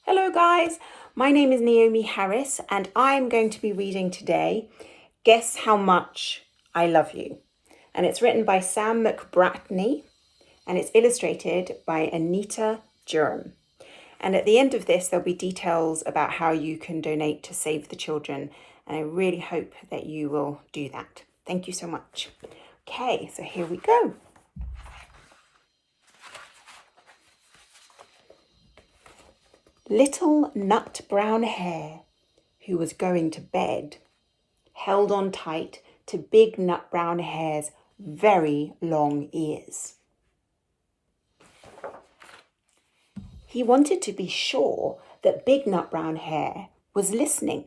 Hello guys, my name is Naomie Harris and I'm going to be reading today Guess How Much I Love You. And it's written by Sam McBratney and it's illustrated by Anita Jeram. And at the end of this, there'll be details about how you can donate to Save the Children. And I really hope that you will do that. Thank you so much. Okay, so here we go. Little nut brown hare, who was going to bed, held on tight to big nut brown hare's very long ears. He wanted to be sure that big nut brown hare was listening.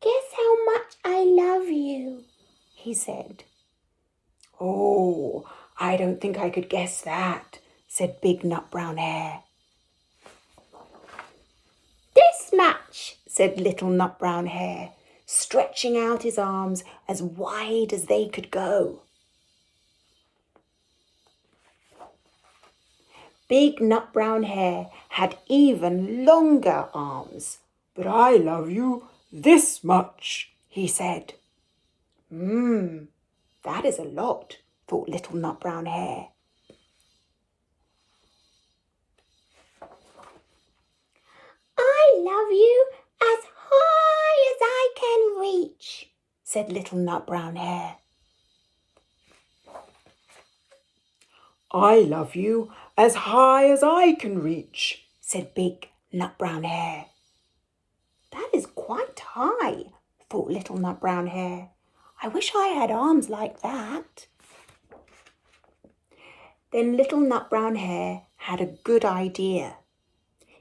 "Guess how much I love you," he said. "Oh, I don't think I could guess that," said big nut brown hare. "This much," said little nut brown hare, stretching out his arms as wide as they could go. Big nut brown hare had even longer arms. "But I love you this much," he said. That is a lot," thought little nut brown hare. "I love you as high as I can reach," said little nut brown hare. "I love you as high as I can reach," said big nut brown hare. "That is quite high," thought little nut brown hare. "I wish I had arms like that." Then little nut brown hare had a good idea.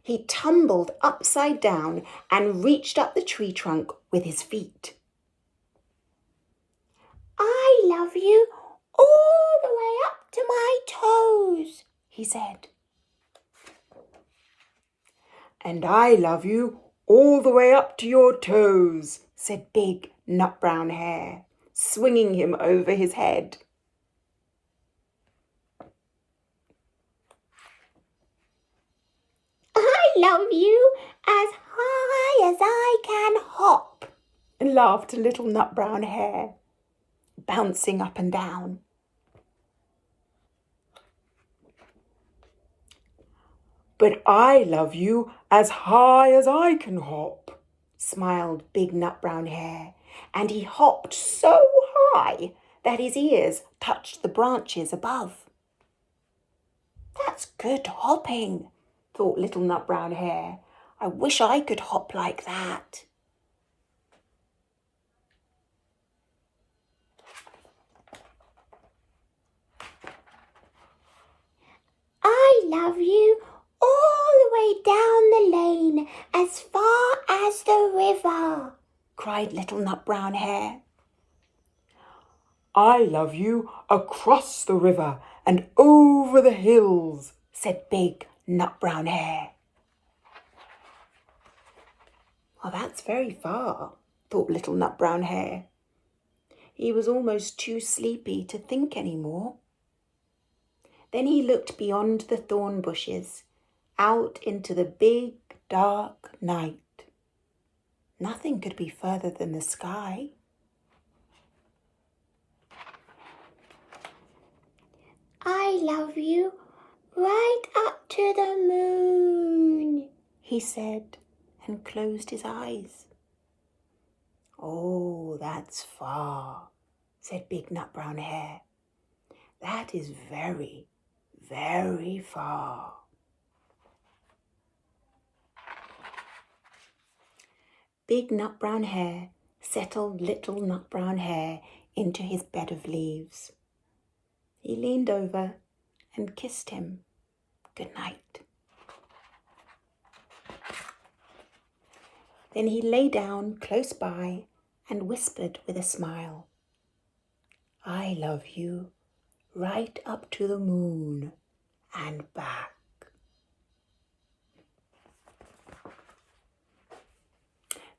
He tumbled upside down and reached up the tree trunk with his feet. "I love you all the way up to my toes," he said. "And I love you all the way up to your toes," said big nut brown hare, swinging him over his head. "I love you as high as I can hop," laughed little nut brown hare, bouncing up and down. "But I love you as high as I can hop," smiled big nut brown hare, and he hopped so high that his ears touched the branches above. "That's good hopping," thought little nut brown hare. "I wish I could hop like that." "I love you all the way down the lane as far as the river," cried little nut brown hare. "I love you across the river and over the hills," said big nut brown hare. "Well, that's very far," thought little nut brown hare. He was almost too sleepy to think any more. Then he looked beyond the thorn bushes, out into the big, dark night. Nothing could be further than the sky. "I love you right up to the moon," he said, and closed his eyes. "Oh, that's far," said big nut brown hare. "That is very, very far." Big nut brown hare settled little nut brown hare into his bed of leaves. He leaned over and kissed him good night. Then he lay down close by and whispered with a smile, "I love you right up to the moon and back."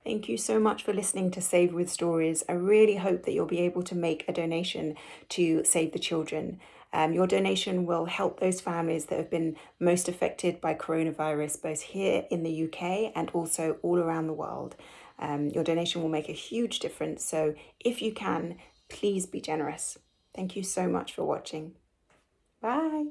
Thank you so much for listening to Save with Stories. I really hope that you'll be able to make a donation to Save the Children. Your donation will help those families that have been most affected by coronavirus, both here in the UK and also all around the world. Your donation will make a huge difference. So if you can, please be generous. Thank you so much for watching. Bye.